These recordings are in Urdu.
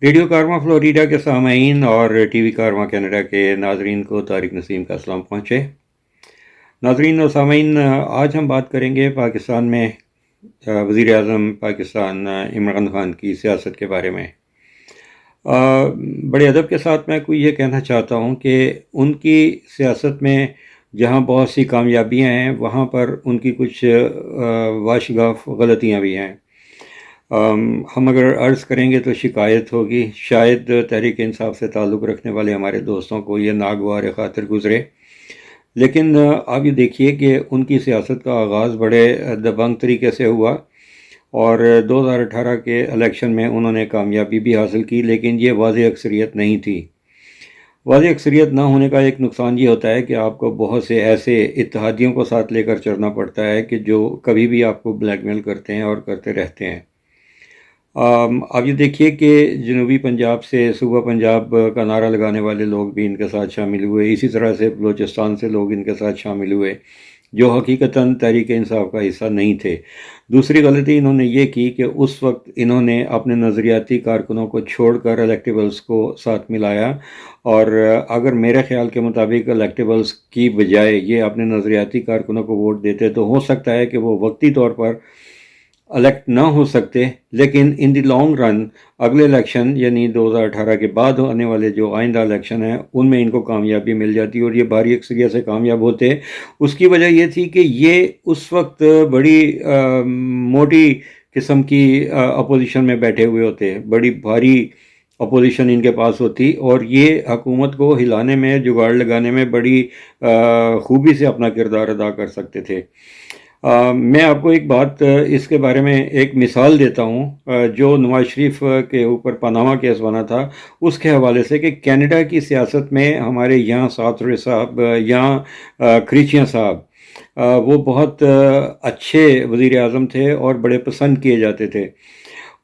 ریڈیو کارواں فلوریڈا کے سامعین اور ٹی وی کارواں کینیڈا کے ناظرین کو طارق نسیم کا سلام پہنچے۔ ناظرین اور سامعین، آج ہم بات کریں گے پاکستان میں وزیر اعظم پاکستان عمران خان کی سیاست کے بارے میں۔ بڑے ادب کے ساتھ میں کوئی یہ کہنا چاہتا ہوں کہ ان کی سیاست میں جہاں بہت سی کامیابیاں ہیں وہاں پر ان کی کچھ واشگاف غلطیاں بھی ہیں۔ ہم اگر عرض کریں گے تو شکایت ہوگی، شاید تحریک انصاف سے تعلق رکھنے والے ہمارے دوستوں کو یہ ناگوار خاطر گزرے، لیکن آپ یہ دیکھیے کہ ان کی سیاست کا آغاز بڑے دبنگ طریقے سے ہوا، اور 2018 کے الیکشن میں انہوں نے کامیابی بھی حاصل کی، لیکن یہ واضح اکثریت نہیں تھی۔ واضح اکثریت نہ ہونے کا ایک نقصان یہ ہوتا ہے کہ آپ کو بہت سے ایسے اتحادیوں کو ساتھ لے کر چلنا پڑتا ہے کہ جو کبھی بھی آپ کو بلیک میل کرتے ہیں اور کرتے رہتے ہیں۔ اب یہ دیکھیے کہ جنوبی پنجاب سے صوبہ پنجاب کا نعرہ لگانے والے لوگ بھی ان کے ساتھ شامل ہوئے، اسی طرح سے بلوچستان سے لوگ ان کے ساتھ شامل ہوئے جو حقیقتاً تحریک انصاف کا حصہ نہیں تھے۔ دوسری غلطی انہوں نے یہ کی کہ اس وقت انہوں نے اپنے نظریاتی کارکنوں کو چھوڑ کر الیکٹیبلز کو ساتھ ملایا، اور اگر میرے خیال کے مطابق الیکٹیبلز کی بجائے یہ اپنے نظریاتی کارکنوں کو ووٹ دیتے تو ہو سکتا ہے کہ وہ وقتی طور پر الیکٹ نہ ہو سکتے، لیکن ان دی لانگ رن اگلے الیکشن یعنی 2018 کے بعد آنے والے جو آئندہ الیکشن ہیں ان میں ان کو کامیابی مل جاتی اور یہ بھاری اکثریت سے کامیاب ہوتے۔ اس کی وجہ یہ تھی کہ یہ اس وقت بڑی موٹی قسم کی اپوزیشن میں بیٹھے ہوئے ہوتے، بڑی بھاری اپوزیشن ان کے پاس ہوتی، اور یہ حکومت کو ہلانے میں، جگاڑ لگانے میں بڑی خوبی سے اپنا کردار ادا کر سکتے تھے۔ میں آپ کو ایک بات اس کے بارے میں ایک مثال دیتا ہوں، جو نواز شریف کے اوپر پاناما کیس بنا تھا اس کے حوالے سے، کہ کینیڈا کی سیاست میں ہمارے یہاں ساتھرے صاحب، یہاں کریچیاں صاحب، وہ بہت اچھے وزیر اعظم تھے اور بڑے پسند کیے جاتے تھے۔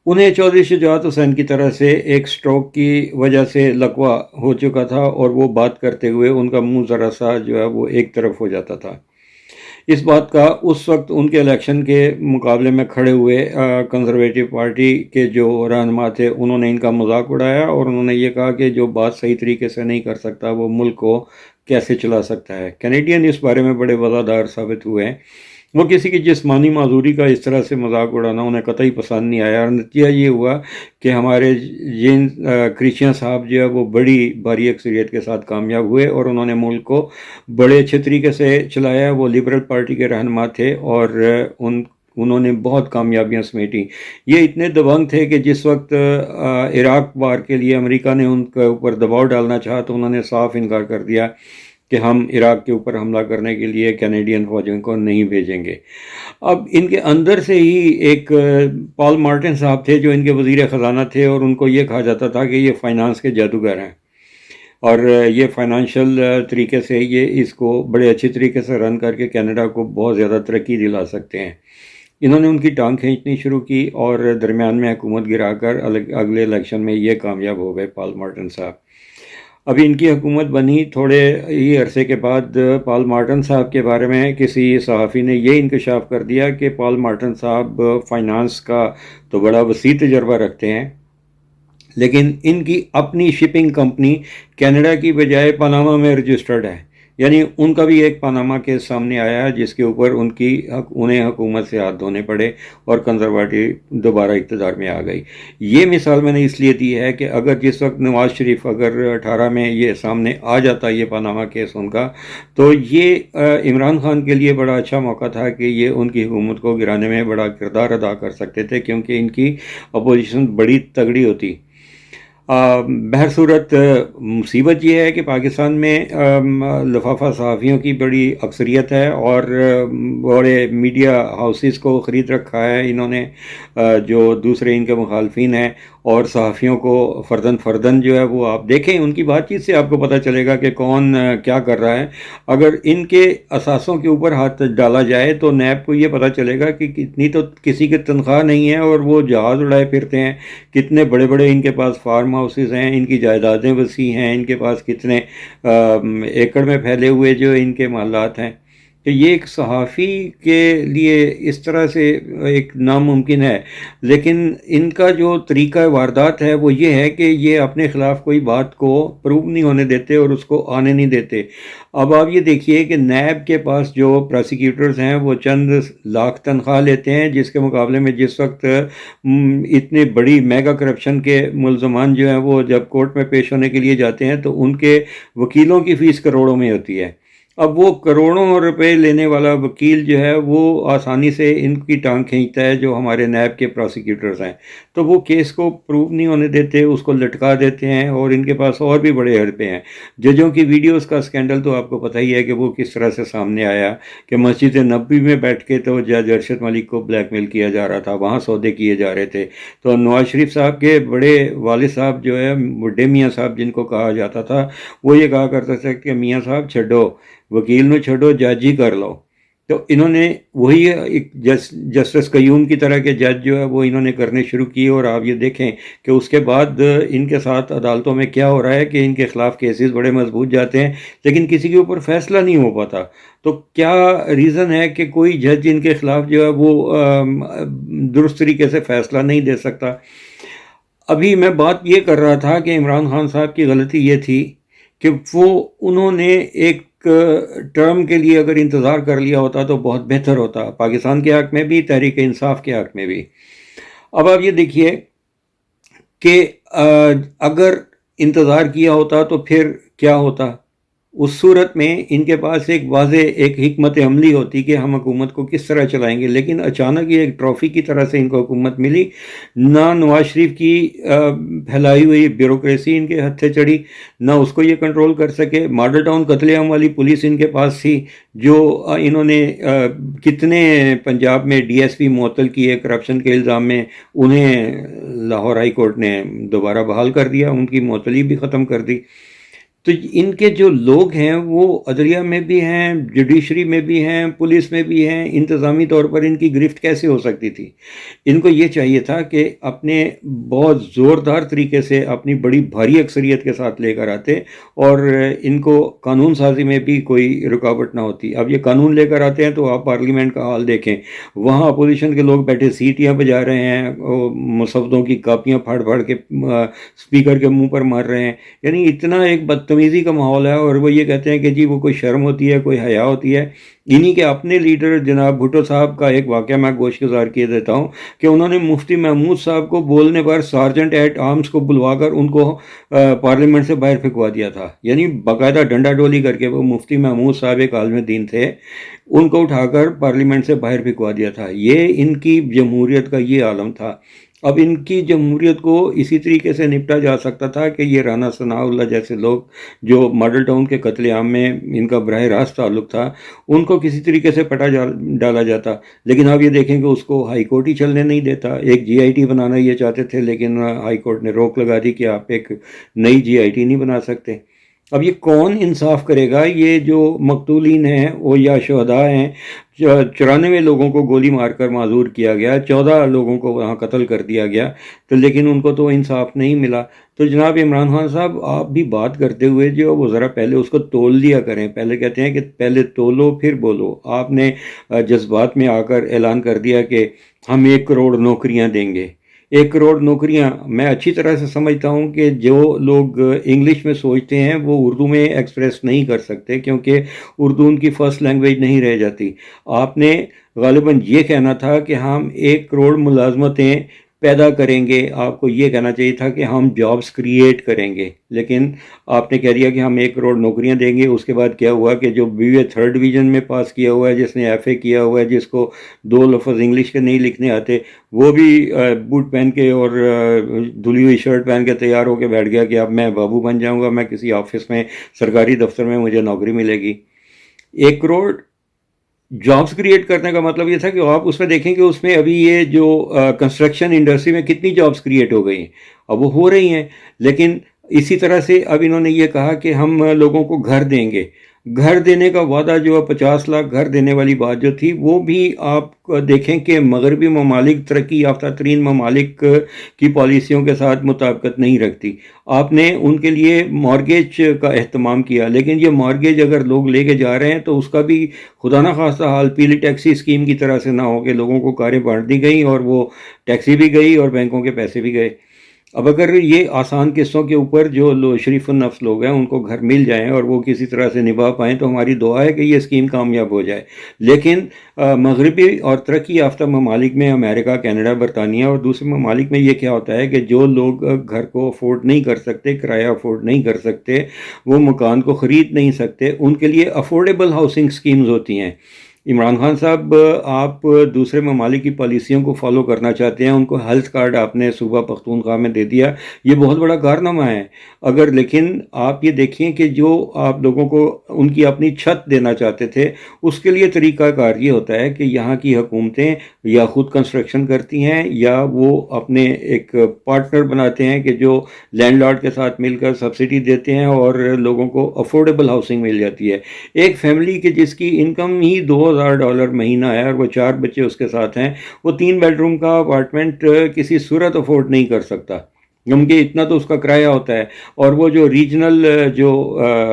انہیں چودھری شجاعت حسین کی طرح سے ایک سٹروک کی وجہ سے لقوہ ہو چکا تھا، اور وہ بات کرتے ہوئے ان کا منہ ذرا سا جو ہے وہ ایک طرف ہو جاتا تھا۔ اس بات کا اس وقت ان کے الیکشن کے مقابلے میں کھڑے ہوئے کنزرویٹو پارٹی کے جو رہنما تھے انہوں نے ان کا مذاق اڑایا، اور انہوں نے یہ کہا کہ جو بات صحیح طریقے سے نہیں کر سکتا وہ ملک کو کیسے چلا سکتا ہے۔ کینیڈین اس بارے میں بڑے وفادار ثابت ہوئے ہیں۔ وہ کسی کی جسمانی معذوری کا اس طرح سے مذاق اڑانا انہیں قطعی پسند نہیں آیا، اور نتیجہ یہ ہوا کہ ہمارے جن کریچیاں صاحب جو ہے وہ بڑی بھاری اکثریت کے ساتھ کامیاب ہوئے، اور انہوں نے ملک کو بڑے اچھے طریقے سے چلایا۔ وہ لبرل پارٹی کے رہنما تھے اور انہوں نے بہت کامیابیاں سمیٹی۔ یہ اتنے دبنگ تھے کہ جس وقت عراق وار کے لیے امریکہ نے ان کے اوپر دباؤ ڈالنا چاہا تو انہوں نے صاف انکار کر دیا کہ ہم عراق کے اوپر حملہ کرنے کے لیے کینیڈین فوجوں کو نہیں بھیجیں گے۔ اب ان کے اندر سے ہی ایک پال مارٹن صاحب تھے جو ان کے وزیر خزانہ تھے، اور ان کو یہ کہا جاتا تھا کہ یہ فائنانس کے جادوگر ہیں، اور یہ فائنانشل طریقے سے یہ اس کو بڑے اچھی طریقے سے رن کر کے کینیڈا کو بہت زیادہ ترقی دلا سکتے ہیں۔ انہوں نے ان کی ٹانگ کھینچنی شروع کی، اور درمیان میں حکومت گرا کر اگلے الیکشن میں یہ کامیاب ہو گئے پال مارٹن صاحب۔ ابھی ان کی حکومت بنی تھوڑے ہی عرصے کے بعد پال مارٹن صاحب کے بارے میں کسی صحافی نے یہ انکشاف کر دیا کہ پال مارٹن صاحب فائنانس کا تو بڑا وسیع تجربہ رکھتے ہیں، لیکن ان کی اپنی شپنگ کمپنی کینیڈا کی بجائے پاناما میں رجسٹرڈ ہے۔ یعنی ان کا بھی ایک پاناما کیس سامنے آیا ہے جس کے اوپر انہیں حکومت سے ہاتھ دھونے پڑے، اور کنزرویٹو دوبارہ اقتدار میں آ گئی۔ یہ مثال میں نے اس لیے دی ہے کہ اگر جس وقت نواز شریف اگر 18 میں یہ سامنے آ جاتا یہ پاناما کیس ان کا، تو یہ عمران خان کے لیے بڑا اچھا موقع تھا کہ یہ ان کی حکومت کو گرانے میں بڑا کردار ادا کر سکتے تھے، کیونکہ ان کی اپوزیشن بڑی تگڑی ہوتی۔ بہر صورت مصیبت یہ ہے کہ پاکستان میں لفافہ صحافیوں کی بڑی اکثریت ہے، اور بڑے میڈیا ہاؤسز کو خرید رکھا ہے انہوں نے، جو دوسرے ان کے مخالفین ہیں، اور صحافیوں کو فردن فردن جو ہے وہ آپ دیکھیں ان کی بات چیت سے آپ کو پتہ چلے گا کہ کون کیا کر رہا ہے۔ اگر ان کے اثاثوں کے اوپر ہاتھ ڈالا جائے تو نیب کو یہ پتہ چلے گا کہ کتنی تو کسی کی تنخواہ نہیں ہے، اور وہ جہاز اڑائے پھرتے ہیں، کتنے بڑے بڑے ان کے پاس فارم ہاؤسز ہیں، ان کی جائیدادیں وسیع ہیں، ان کے پاس کتنے ایکڑ میں پھیلے ہوئے جو ان کے محلات ہیں۔ کہ یہ ایک صحافی کے لیے اس طرح سے ایک ناممکن ہے، لیکن ان کا جو طریقہ واردات ہے وہ یہ ہے کہ یہ اپنے خلاف کوئی بات کو پروو نہیں ہونے دیتے اور اس کو آنے نہیں دیتے۔ اب آپ یہ دیکھیے کہ نیب کے پاس جو پراسیکیوٹرز ہیں وہ چند لاکھ تنخواہ لیتے ہیں، جس کے مقابلے میں جس وقت اتنے بڑی میگا کرپشن کے ملزمان جو ہیں وہ جب کورٹ میں پیش ہونے کے لیے جاتے ہیں تو ان کے وکیلوں کی فیس کروڑوں میں ہوتی ہے۔ اب وہ کروڑوں روپے لینے والا وکیل جو ہے وہ آسانی سے ان کی ٹانگ کھینچتا ہے جو ہمارے نیب کے پراسیکیوٹرز ہیں، تو وہ کیس کو پروو نہیں ہونے دیتے، اس کو لٹکا دیتے ہیں، اور ان کے پاس اور بھی بڑے حربے ہیں۔ ججوں کی ویڈیوز کا سکینڈل تو آپ کو پتہ ہی ہے کہ وہ کس طرح سے سامنے آیا، کہ مسجد نبوی میں بیٹھ کے تو جج ارشد ملک کو بلیک میل کیا جا رہا تھا، وہاں سودے کیے جا رہے تھے۔ تو نواز شریف صاحب کے بڑے والد صاحب جو ہے بڈھے میاں صاحب جن کو کہا جاتا تھا، وہ یہ کہا کرتا تھا کہ میاں صاحب چھڈو، وکیل نو چھڈو، جج ہی کر لو۔ تو انہوں نے وہی ایک جسٹس قیوم کی طرح کے جج جو ہے وہ انہوں نے کرنے شروع کیے، اور آپ یہ دیکھیں کہ اس کے بعد ان کے ساتھ عدالتوں میں کیا ہو رہا ہے کہ ان کے خلاف کیسز بڑے مضبوط جاتے ہیں، لیکن کسی کے اوپر فیصلہ نہیں ہو پاتا۔ تو کیا ریزن ہے کہ کوئی جج ان کے خلاف جو ہے وہ درست طریقے سے فیصلہ نہیں دے سکتا؟ ابھی میں بات یہ کر رہا تھا کہ عمران خان صاحب کی غلطی یہ تھی کہ انہوں نے ایک ٹرم کے لیے اگر انتظار کر لیا ہوتا تو بہت بہتر ہوتا، پاکستان کے حق میں بھی، تحریک انصاف کے حق میں بھی۔ اب آپ یہ دیکھیے کہ اگر انتظار کیا ہوتا تو پھر کیا ہوتا؟ اس صورت میں ان کے پاس ایک واضح ایک حکمت عملی ہوتی کہ ہم حکومت کو کس طرح چلائیں گے، لیکن اچانک یہ ایک ٹرافی کی طرح سے ان کو حکومت ملی، نہ نواز شریف کی پھیلائی ہوئی بیوروکریسی ان کے ہتھے چڑھی، نہ اس کو یہ کنٹرول کر سکے۔ ماڈل ٹاؤن قتل عام والی پولیس ان کے پاس تھی، جو انہوں نے کتنے پنجاب میں ڈی ایس پی معطل کیے کرپشن کے الزام میں، انہیں لاہور ہائی کورٹ نے دوبارہ بحال کر دیا، ان کی معطلی بھی ختم کر دی۔ تو ان کے جو لوگ ہیں وہ عدلیہ میں بھی ہیں، جوڈیشری میں بھی ہیں، پولیس میں بھی ہیں، انتظامی طور پر ان کی گرفت کیسے ہو سکتی تھی؟ ان کو یہ چاہیے تھا کہ اپنے بہت زوردار طریقے سے اپنی بڑی بھاری اکثریت کے ساتھ لے کر آتے، اور ان کو قانون سازی میں بھی کوئی رکاوٹ نہ ہوتی۔ اب یہ قانون لے کر آتے ہیں تو آپ پارلیمنٹ کا حال دیکھیں، وہاں اپوزیشن کے لوگ بیٹھے سیٹیاں بجا رہے ہیں، مسودوں کی کاپیاں پھاڑ پھاڑ کے اسپیکر کے منہ پر مار رہے ہیں، یعنی اتنا ایک بدتمیزی کا ماحول ہے، اور وہ یہ کہتے ہیں کہ جی وہ کوئی شرم ہوتی ہے، کوئی حیا ہوتی ہے۔ انہی کے اپنے لیڈر جناب بھٹو صاحب کا ایک واقعہ میں گوش گزار کیے دیتا ہوں کہ انہوں نے مفتی محمود صاحب کو بولنے پر سارجنٹ ایٹ آرمز کو بلوا کر ان کو پارلیمنٹ سے باہر پھینکوا دیا تھا، یعنی باقاعدہ ڈنڈا ڈولی کر کے، وہ مفتی محمود صاحب ایک عالم دین تھے، ان کو اٹھا کر پارلیمنٹ سے باہر پھینکوا دیا تھا۔ یہ ان کی جمہوریت کا یہ عالم تھا۔ اب ان کی جمہوریت کو اسی طریقے سے نپٹا جا سکتا تھا کہ یہ رانا ثناء اللہ جیسے لوگ جو ماڈل ٹاؤن کے قتل عام میں ان کا براہ راست تعلق تھا، ان کو کسی طریقے سے پٹا ڈالا جاتا، لیکن آپ یہ دیکھیں کہ اس کو ہائی کورٹ ہی چلنے نہیں دیتا۔ ایک جی آئی ٹی بنانا یہ چاہتے تھے، لیکن ہائی کورٹ نے روک لگا دی کہ آپ ایک نئی جی آئی ٹی نہیں بنا سکتے۔ اب یہ کون انصاف کرے گا؟ یہ جو مقتولین ہیں وہ یا شہداء ہیں، 94 لوگوں کو گولی مار کر معذور کیا گیا، 14 لوگوں کو وہاں قتل کر دیا گیا، تو لیکن ان کو تو انصاف نہیں ملا۔ تو جناب عمران خان صاحب، آپ بھی بات کرتے ہوئے جو وہ ذرا پہلے اس کو تول دیا کریں۔ پہلے کہتے ہیں کہ پہلے تولو پھر بولو، آپ نے جذبات میں آ کر اعلان کر دیا کہ ہم 1 کروڑ نوکریاں دیں گے۔ 1 کروڑ نوکریاں، میں اچھی طرح سے سمجھتا ہوں کہ جو لوگ انگلش میں سوچتے ہیں وہ اردو میں ایکسپریس نہیں کر سکتے، کیونکہ اردو ان کی فرسٹ لینگویج نہیں رہ جاتی۔ آپ نے غالباً یہ کہنا تھا کہ ہم 1 کروڑ ملازمتیں پیدا کریں گے، آپ کو یہ کہنا چاہیے تھا کہ ہم جابز کریٹ کریں گے، لیکن آپ نے کہہ دیا کہ ہم 1 کروڑ نوکریاں دیں گے۔ اس کے بعد کیا ہوا کہ جو بی اے 3rd ڈویژن میں پاس کیا ہوا ہے، جس نے ایف اے کیا ہوا ہے، جس کو 2 لفظ انگلش کے نہیں لکھنے آتے، وہ بھی بوٹ پہن کے اور دھلی ہوئی شرٹ پہن کے تیار ہو کے بیٹھ گیا کہ اب میں بابو بن جاؤں گا، میں کسی آفس میں، سرکاری دفتر میں مجھے نوکری ملے گی۔ 1 کروڑ جابز کریٹ کرنے کا مطلب یہ تھا کہ آپ اس میں دیکھیں کہ اس میں ابھی یہ جو کنسٹرکشن انڈسٹری میں کتنی جابز کریٹ ہو گئی ہیں، اب وہ ہو رہی ہیں، لیکن اسی طرح سے اب انہوں نے یہ کہا کہ ہم لوگوں کو گھر دیں گے۔ گھر دینے کا وعدہ جو ہے 50 لاکھ گھر دینے والی بات جو تھی وہ بھی آپ دیکھیں کہ مغربی ممالک ترقی یافتہ ترین ممالک کی پالیسیوں کے ساتھ مطابقت نہیں رکھتی. آپ نے ان کے لیے مارگیج کا اہتمام کیا، لیکن یہ مارگیج اگر لوگ لے کے جا رہے ہیں تو اس کا بھی خدا نہ خواستہ حال پیلی ٹیکسی اسکیم کی طرح سے نہ ہو کہ لوگوں کو کاریں بانٹ دی گئیں اور وہ ٹیکسی بھی گئی اور بینکوں کے پیسے بھی گئے. اب اگر یہ آسان قسطوں کے اوپر جو شریف النفس لوگ ہیں ان کو گھر مل جائیں اور وہ کسی طرح سے نبھا پائیں تو ہماری دعا ہے کہ یہ اسکیم کامیاب ہو جائے. لیکن مغربی اور ترقی یافتہ ممالک میں امریکہ، کینیڈا، برطانیہ اور دوسرے ممالک میں یہ کیا ہوتا ہے کہ جو لوگ گھر کو افورڈ نہیں کر سکتے، کرایہ افورڈ نہیں کر سکتے، وہ مکان کو خرید نہیں سکتے، ان کے لیے افورڈیبل ہاؤسنگ اسکیمز ہوتی ہیں. عمران خان صاحب، آپ دوسرے ممالک کی پالیسیوں کو فالو کرنا چاہتے ہیں، ان کو ہیلتھ کارڈ آپ نے صوبہ پختونخوا میں دے دیا، یہ بہت بڑا کارنامہ ہے. اگر لیکن آپ یہ دیکھیں کہ جو آپ لوگوں کو ان کی اپنی چھت دینا چاہتے تھے، اس کے لیے طریقہ کار یہ ہوتا ہے کہ یہاں کی حکومتیں یا خود کنسٹرکشن کرتی ہیں یا وہ اپنے ایک پارٹنر بناتے ہیں کہ جو لینڈ لارڈ کے ساتھ مل کر سبسڈی دیتے ہیں اور لوگوں کو افورڈیبل ہاؤسنگ مل جاتی ہے. ایک فیملی کی جس کی انکم ہی $2000 مہینہ ہے اور وہ 4 بچے اس کے ساتھ ہیں، وہ 3 بیڈروم کا اپارٹمنٹ کسی صورت افورڈ نہیں کر سکتا، کیونکہ اتنا تو اس کا کرایہ ہوتا ہے. اور وہ جو ریجنل جو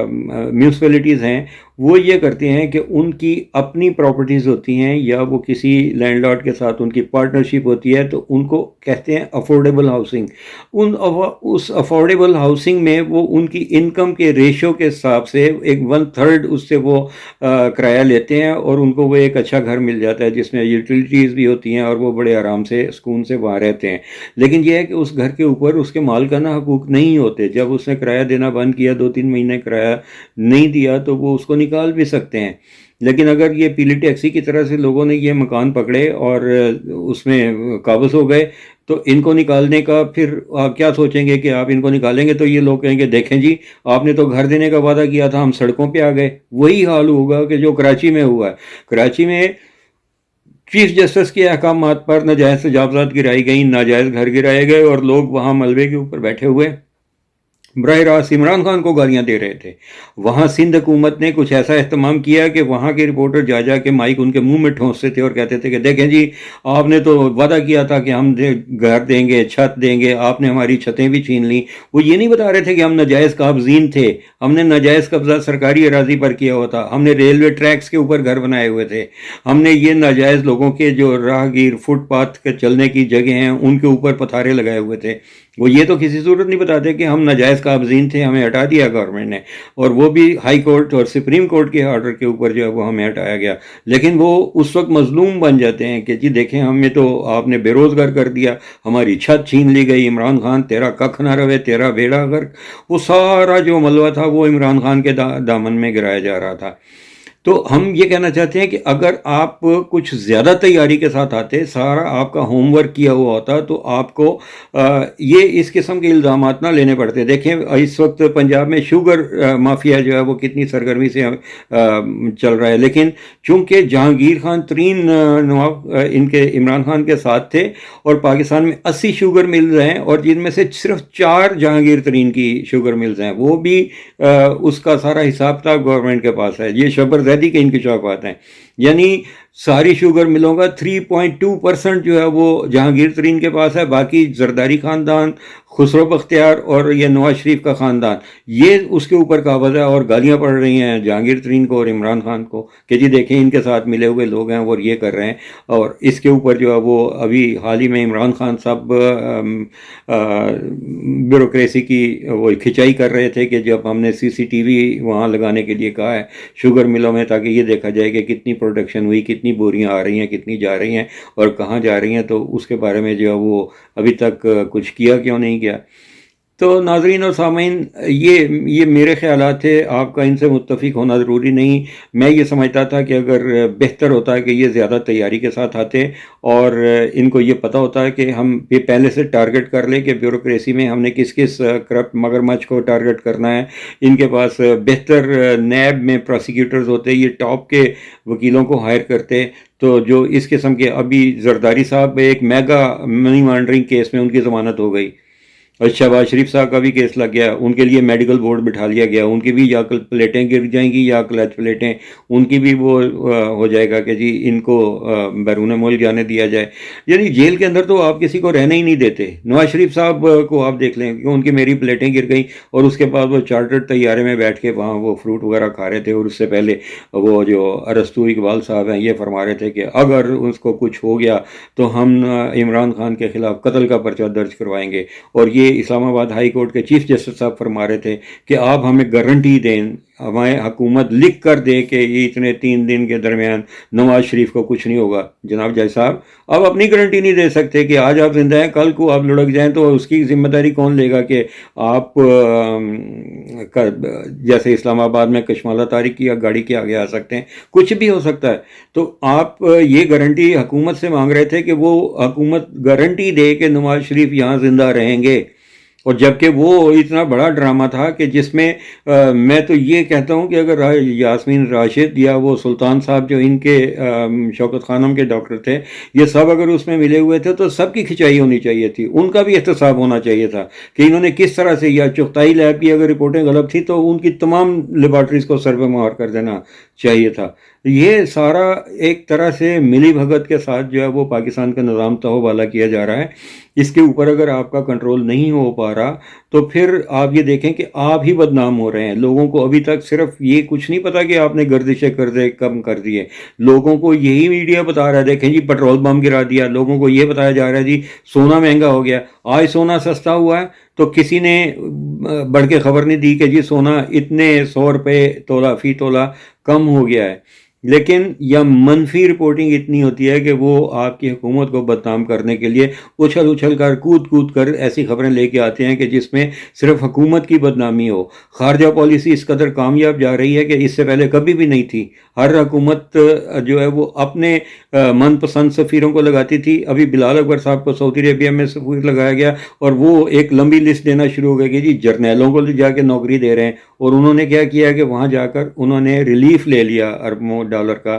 میونسپلٹیز ہیں وہ یہ کرتے ہیں کہ ان کی اپنی پراپرٹیز ہوتی ہیں یا وہ کسی لینڈ لارڈ کے ساتھ ان کی پارٹنرشپ ہوتی ہے تو ان کو کہتے ہیں افورڈیبل ہاؤسنگ. اس افورڈیبل ہاؤسنگ میں وہ ان کی انکم کے ریشو کے حساب سے ایک 1/3 اس سے وہ کرایہ لیتے ہیں اور ان کو وہ ایک اچھا گھر مل جاتا ہے جس میں یوٹیلیٹیز بھی ہوتی ہیں اور وہ بڑے آرام سے سکون سے وہاں رہتے ہیں. لیکن یہ ہے کہ اس گھر کے اوپر اس کے مالکانہ حقوق نہیں ہوتے. جب اس نے کرایہ دینا بند کیا، 2-3 مہینے کرایہ نہیں دیا تو وہ اس کو نکال بھی سکتے ہیں. لیکن اگر یہ پیلی ٹیکسی کی طرح سے لوگوں نے یہ مکان پکڑے اور اس میں قابض ہو گئے تو ان کو نکالنے کا پھر آپ کیا سوچیں گے کہ آپ ان کو نکالیں گے تو یہ لوگ کہیں گے دیکھیں جی آپ نے تو گھر دینے کا وعدہ کیا تھا، ہم سڑکوں پہ آ گئے. وہی حال ہوگا کہ جو کراچی میں ہوا ہے. کراچی میں چیف جسٹس کے احکامات پر ناجائز تجاوزات گرائی گئیں، ناجائز گھر گرائے گئے اور لوگ وہاں ملبے کے اوپر بیٹھے ہوئے براہ راست عمران خان کو گالیاں دے رہے تھے. وہاں سندھ حکومت نے کچھ ایسا اہتمام کیا کہ وہاں کے رپورٹر جا کے مائک ان کے منہ میں ٹھونستے تھے اور کہتے تھے کہ دیکھیں جی آپ نے تو وعدہ کیا تھا کہ ہم گھر دیں گے، چھت دیں گے، آپ نے ہماری چھتیں بھی چھین لیں. وہ یہ نہیں بتا رہے تھے کہ ہم ناجائز قابضین تھے، ہم نے ناجائز قبضہ سرکاری اراضی پر کیا ہوا تھا، ہم نے ریلوے ٹریکس کے اوپر گھر بنائے ہوئے تھے، ہم نے یہ ناجائز لوگوں کے جو راہگیر فٹ پاتھ کے چلنے کی جگہ ہیں ان کے اوپر پتھارے لگائے ہوئے تھے. وہ یہ تو کسی صورت نہیں بتاتے کہ ہم ناجائز قابضین تھے، ہمیں ہٹا دیا گورنمنٹ نے، اور وہ بھی ہائی کورٹ اور سپریم کورٹ کے آرڈر کے اوپر جو ہے وہ ہمیں ہٹایا گیا. لیکن وہ اس وقت مظلوم بن جاتے ہیں کہ جی دیکھیں ہمیں تو آپ نے بے روزگار کر دیا، ہماری چھت چھین لی گئی، عمران خان تیرا ککھ نہ روے، تیرا بیڑا غرق. وہ سارا جو ملبہ تھا وہ عمران خان کے دامن میں گرایا جا رہا تھا. تو ہم یہ کہنا چاہتے ہیں کہ اگر آپ کچھ زیادہ تیاری کے ساتھ آتے، سارا آپ کا ہوم ورک کیا ہوا ہوتا تو آپ کو یہ اس قسم کے الزامات نہ لینے پڑتے. دیکھیں اس وقت پنجاب میں شوگر مافیا جو ہے وہ کتنی سرگرمی سے چل رہا ہے، لیکن چونکہ جہانگیر خان ترین نواب ان کے عمران خان کے ساتھ تھے اور پاکستان میں 80 شوگر ملز ہیں اور جن میں سے صرف 4 جہانگیر ترین کی شوگر ملز ہیں، وہ بھی اس کا سارا حساب کتاب گورنمنٹ کے پاس ہے. یہ شبر زیدی کے انکشافات ہیں. یعنی ساری شوگر ملوں کا 3.2% جو ہے وہ جہانگیر ترین کے پاس ہے، باقی زرداری خاندان، خسرو بختیار اور یہ نواز شریف کا خاندان یہ اس کے اوپر قابض ہے اور گالیاں پڑ رہی ہیں جہانگیر ترین کو اور عمران خان کو کہ جی دیکھیں ان کے ساتھ ملے ہوئے لوگ ہیں اور یہ کر رہے ہیں. اور اس کے اوپر جو ہے وہ ابھی حال ہی میں عمران خان صاحب بیوروکریسی کی وہ کھچائی کر رہے تھے کہ جب ہم نے CCTV وہاں لگانے کے لیے کہا ہے شوگر ملوں میں تاکہ یہ دیکھا جائے کہ کتنی پروڈکشن ہوئی، کتنی بوریاں آ رہی ہیں، کتنی جا رہی ہیں اور کہاں جا رہی ہیں، تو اس کے بارے میں جو ہے وہ ابھی تک کچھ کیا کیوں نہیں کیا. تو ناظرین اور سامعین، یہ میرے خیالات تھے، آپ کا ان سے متفق ہونا ضروری نہیں. میں یہ سمجھتا تھا کہ اگر بہتر ہوتا ہے کہ یہ زیادہ تیاری کے ساتھ آتے اور ان کو یہ پتہ ہوتا ہے کہ ہم یہ پہلے سے ٹارگٹ کر لیں کہ بیوروکریسی میں ہم نے کس کرپٹ مگرمچھ کو ٹارگٹ کرنا ہے. ان کے پاس بہتر نیب میں پروسیکیوٹرز ہوتے، یہ ٹاپ کے وکیلوں کو ہائر کرتے تو جو اس قسم کے ابھی زرداری صاحب ایک میگا منی لانڈرنگ کیس میں ان کی ضمانت ہو گئی اور شہباز شریف صاحب کا بھی کیس لگ گیا، ان کے لیے میڈیکل بورڈ بٹھا لیا گیا، ان کی بھی یا پلیٹیں گر جائیں گی یا کلچ پلیٹیں، ان کی بھی وہ ہو جائے گا کہ جی ان کو بیرون ملک جانے دیا جائے۔ یعنی جیل کے اندر تو آپ کسی کو رہنے ہی نہیں دیتے۔ نواز شریف صاحب کو آپ دیکھ لیں کہ ان کی میری پلیٹیں گر گئیں اور اس کے بعد وہ چارٹرڈ طیارے میں بیٹھ کے وہاں وہ فروٹ وغیرہ کھا رہے تھے، اور اس سے پہلے وہ جو ارسطو اقبال صاحب ہیں یہ فرما رہے تھے کہ اگر اس کو کچھ ہو گیا تو ہم عمران خان کے خلاف قتل کا پرچہ درج کروائیں گے۔ اور یہ اسلام آباد ہائی کورٹ کے چیف جسٹس صاحب فرما رہے تھے کہ آپ ہمیں گارنٹی دیں، ہمیں حکومت لکھ کر دے کہ یہ اتنے 3 دن کے درمیان نواز شریف کو کچھ نہیں ہوگا۔ جناب جج صاحب، آپ اپنی گارنٹی نہیں دے سکتے کہ آج آپ زندہ ہیں، کل کو آپ لڑک جائیں تو اس کی ذمہ داری کون لے گا کہ آپ جیسے اسلام آباد میں کشمالہ طارق کی گاڑی کے آگے آ سکتے ہیں، کچھ بھی ہو سکتا ہے۔ تو آپ یہ گارنٹی حکومت سے مانگ رہے تھے کہ وہ حکومت گارنٹی دے کہ نواز شریف یہاں زندہ رہیں گے، اور جبکہ وہ اتنا بڑا ڈرامہ تھا کہ جس میں میں تو یہ کہتا ہوں کہ اگر یاسمین راشد یا وہ سلطان صاحب جو ان کے شوکت خانم کے ڈاکٹر تھے، یہ سب اگر اس میں ملے ہوئے تھے تو سب کی کھنچائی ہونی چاہیے تھی، ان کا بھی احتساب ہونا چاہیے تھا کہ انہوں نے کس طرح سے، یا چغتائی لیب کی اگر رپورٹیں غلط تھی تو ان کی تمام لیبارٹریز کو سر پہ مار کر دینا چاہیے تھا۔ یہ سارا ایک طرح سے ملی بھگت کے ساتھ جو ہے وہ پاکستان کا نظام تہوبالا کیا جا رہا ہے۔ اس کے اوپر اگر آپ کا کنٹرول نہیں ہو پا رہا تو پھر آپ یہ دیکھیں کہ آپ ہی بدنام ہو رہے ہیں۔ لوگوں کو ابھی تک صرف یہ کچھ نہیں پتا کہ آپ نے گردش قرضے کم کر دیے، لوگوں کو یہی میڈیا بتا رہا ہے، دیکھیں جی پیٹرول بم گرا دیا، لوگوں کو یہ بتایا جا رہا ہے جی سونا مہنگا ہو گیا۔ آج سونا سستا ہوا ہے تو کسی نے بڑھ کے خبر نہیں دی کہ جی سونا اتنے 100 روپے تولہ فی تولہ کم ہو گیا ہے۔ لیکن یا منفی رپورٹنگ اتنی ہوتی ہے کہ وہ آپ کی حکومت کو بدنام کرنے کے لیے اچھل اچھل کر کود کر ایسی خبریں لے کے آتے ہیں کہ جس میں صرف حکومت کی بدنامی ہو۔ خارجہ پالیسی اس قدر کامیاب جا رہی ہے کہ اس سے پہلے کبھی بھی نہیں تھی۔ ہر حکومت جو ہے وہ اپنے من پسند سفیروں کو لگاتی تھی۔ ابھی بلال اکبر صاحب کو سعودی عربیہ میں سفیر لگایا گیا اور وہ ایک لمبی لسٹ دینا شروع ہو گئی کہ جی جرنیلوں کو جا کے نوکری دے رہے ہیں، اور انہوں نے کیا کیا کہ وہاں جا کر انہوں نے ریلیف لے لیا اربوں ڈالر کا،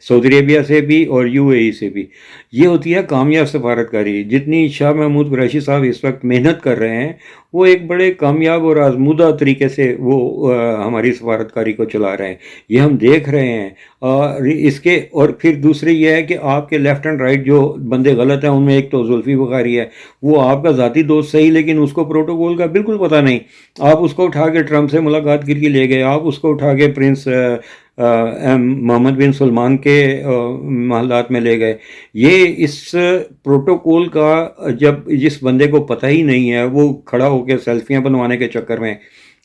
سعودی عربیہ سے بھی اور یو اے ای سے بھی۔ یہ ہوتی ہے کامیاب سفارتکاری۔ جتنی شاہ محمود قریشی صاحب اس وقت محنت کر رہے ہیں وہ ایک بڑے کامیاب اور آزمودہ طریقے سے وہ ہماری سفارتکاری کو چلا رہے ہیں، یہ ہم دیکھ رہے ہیں۔ اس کے اور پھر دوسری یہ ہے کہ آپ کے لیفٹ اینڈ رائٹ جو بندے غلط ہیں، ان میں ایک تو زلفی بخاری ہے، وہ آپ کا ذاتی دوست صحیح لیکن اس کو پروٹوکول کا بالکل پتہ نہیں۔ آپ اس کو اٹھا کے ٹرمپ سے ملاقات کر کے لے گئے، آپ اس کو اٹھا کے پرنس محمد بن سلمان کے محلات میں لے گئے۔ یہ اس پروٹوکول کا جب جس بندے کو پتہ ہی نہیں ہے، وہ کھڑا ہو کے سیلفیاں بنوانے کے چکر میں،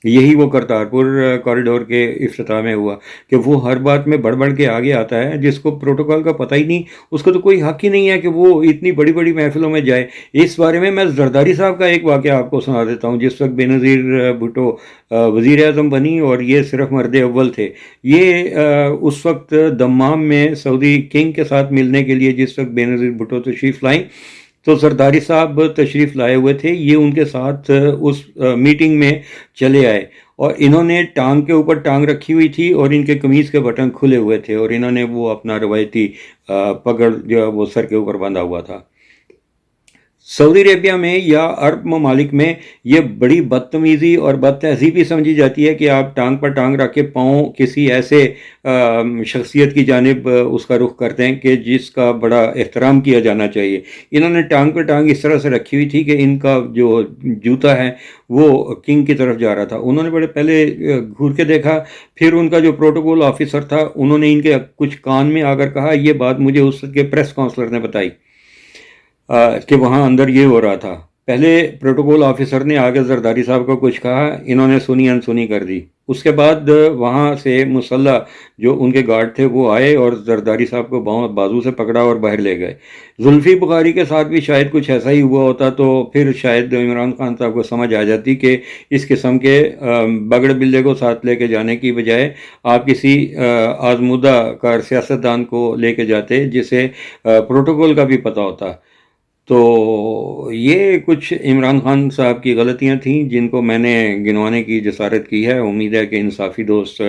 یہی وہ کرتارپور کوریڈور کے افتتاح میں ہوا کہ وہ ہر بات میں بڑھ بڑھ کے آگے آتا ہے، جس کو پروٹوکول کا پتہ ہی نہیں، اس کو تو کوئی حق ہی نہیں ہے کہ وہ اتنی بڑی بڑی محفلوں میں جائے۔ اس بارے میں زرداری صاحب کا ایک واقعہ آپ کو سنا دیتا ہوں۔ جس وقت بینظیر بھٹو وزیر اعظم بنی اور یہ صرف مرد اول تھے، یہ اس وقت دمام میں سعودی کنگ کے ساتھ ملنے کے لیے جس وقت بینظیر بھٹو تشریف لائیں تو زرداری صاحب تشریف لائے ہوئے تھے، یہ ان کے ساتھ اس میٹنگ میں چلے آئے، اور انہوں نے ٹانگ کے اوپر ٹانگ رکھی ہوئی تھی اور ان کے قمیض کے بٹن کھلے ہوئے تھے، اور انہوں نے وہ اپنا روایتی پگڑ جو ہے وہ سر کے اوپر باندھا ہوا تھا۔ سعودی عربیہ میں یا عرب ممالک میں یہ بڑی بدتمیزی اور بد تہذیبی سمجھی جاتی ہے کہ آپ ٹانگ پر ٹانگ رکھ کے پاؤں کسی ایسے شخصیت کی جانب اس کا رخ کرتے ہیں کہ جس کا بڑا احترام کیا جانا چاہیے۔ انہوں نے ٹانگ پر ٹانگ اس طرح سے رکھی ہوئی تھی کہ ان کا جو جوتا ہے وہ کنگ کی طرف جا رہا تھا۔ انہوں نے بڑے پہلے گھور کے دیکھا، پھر ان کا جو پروٹوکول آفیسر تھا انہوں نے ان کے کچھ کان میں آ کر کہا، یہ بات مجھے اس کے پریس کونسلر نے بتائی کہ وہاں اندر یہ ہو رہا تھا۔ پہلے پروٹوکول آفیسر نے آگے زرداری صاحب کو کچھ کہا، انہوں نے سنی انسنی کر دی۔ اس کے بعد وہاں سے مسلح جو ان کے گارڈ تھے وہ آئے اور زرداری صاحب کو بازو سے پکڑا اور باہر لے گئے۔ زلفی بخاری کے ساتھ بھی شاید کچھ ایسا ہی ہوا ہوتا تو پھر شاید عمران خان صاحب کو سمجھ آ جاتی کہ اس قسم کے بگڑ بلے کو ساتھ لے کے جانے کی بجائے آپ کسی آزمودہ کار سیاستدان کو لے کے جاتے جسے پروٹوکول کا بھی پتہ ہوتا۔ تو یہ کچھ عمران خان صاحب کی غلطیاں تھیں جن کو میں نے گنوانے کی جسارت کی ہے۔ امید ہے کہ انصافی دوست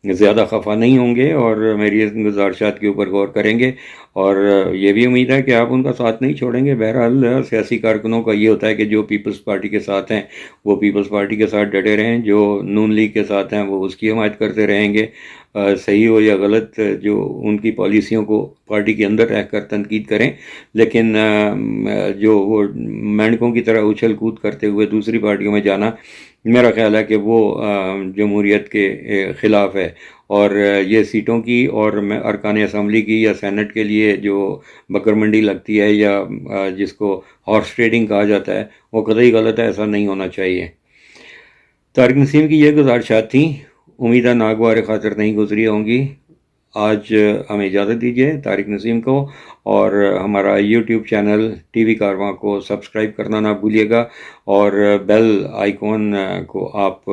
زیادہ خفا نہیں ہوں گے اور میری ان گزارشات کے اوپر غور کریں گے، اور یہ بھی امید ہے کہ آپ ان کا ساتھ نہیں چھوڑیں گے۔ بہرحال سیاسی کارکنوں کا یہ ہوتا ہے کہ جو پیپلز پارٹی کے ساتھ ہیں وہ پیپلز پارٹی کے ساتھ ڈٹے رہیں، جو نون لیگ کے ساتھ ہیں وہ اس کی حمایت کرتے رہیں گے، صحیح ہو یا غلط، جو ان کی پالیسیوں کو پارٹی کے اندر رہ کر تنقید کریں، لیکن جو وہ مینڈکوں کی طرح اچھل کود کرتے ہوئے دوسری پارٹیوں میں جانا، میرا خیال ہے کہ وہ جمہوریت کے خلاف ہے۔ اور یہ سیٹوں کی اور ارکان اسمبلی کی یا سینٹ کے لیے جو بکر منڈی لگتی ہے یا جس کو ہارس ٹریڈنگ کہا جاتا ہے، وہ قطعی غلط ہے، ایسا نہیں ہونا چاہیے۔ طارق نسیم کی یہ گزارشات تھیں، امید ہے ناگوار خاطر نہیں گزری ہوں گی۔ آج ہمیں اجازت دیجیے طارق نسیم کو، اور ہمارا یوٹیوب چینل ٹی وی کارواں کو سبسکرائب کرنا نہ بھولیے گا، اور بیل آئیکن کو آپ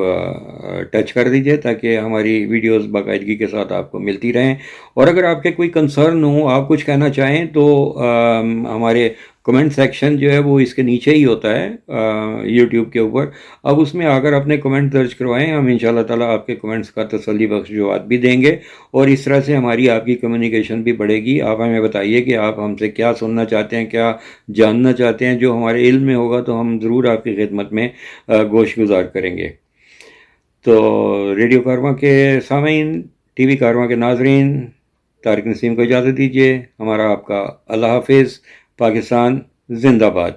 ٹچ کر دیجیے تاکہ ہماری ویڈیوز باقاعدگی کے ساتھ آپ کو ملتی رہیں۔ اور اگر آپ کے کوئی کنسرن ہو، آپ کچھ کہنا چاہیں، تو ہمارے کمنٹ سیکشن جو ہے وہ اس کے نیچے ہی ہوتا ہے یوٹیوب کے اوپر، اب اس میں آ کر اپنے کمنٹ درج کروائیں، ہم انشاءاللہ تعالیٰ آپ کے کمنٹس کا تسلی بخش جواب بھی دیں گے، اور اس طرح سے ہماری آپ کی کمیونیکیشن بھی بڑھے گی۔ آپ ہمیں بتائیے کہ آپ ہم سے کیا سننا چاہتے ہیں، کیا جاننا چاہتے ہیں، جو ہمارے علم میں ہوگا تو ہم ضرور آپ کی خدمت میں گوش گزار کریں گے۔ تو ریڈیو کارواں کے سامعین، ٹی وی کارواں کے ناظرین، طارق نسیم کو اجازت دیجیے۔ ہمارا آپ کا اللہ حافظ۔ پاکستان زندہ باد۔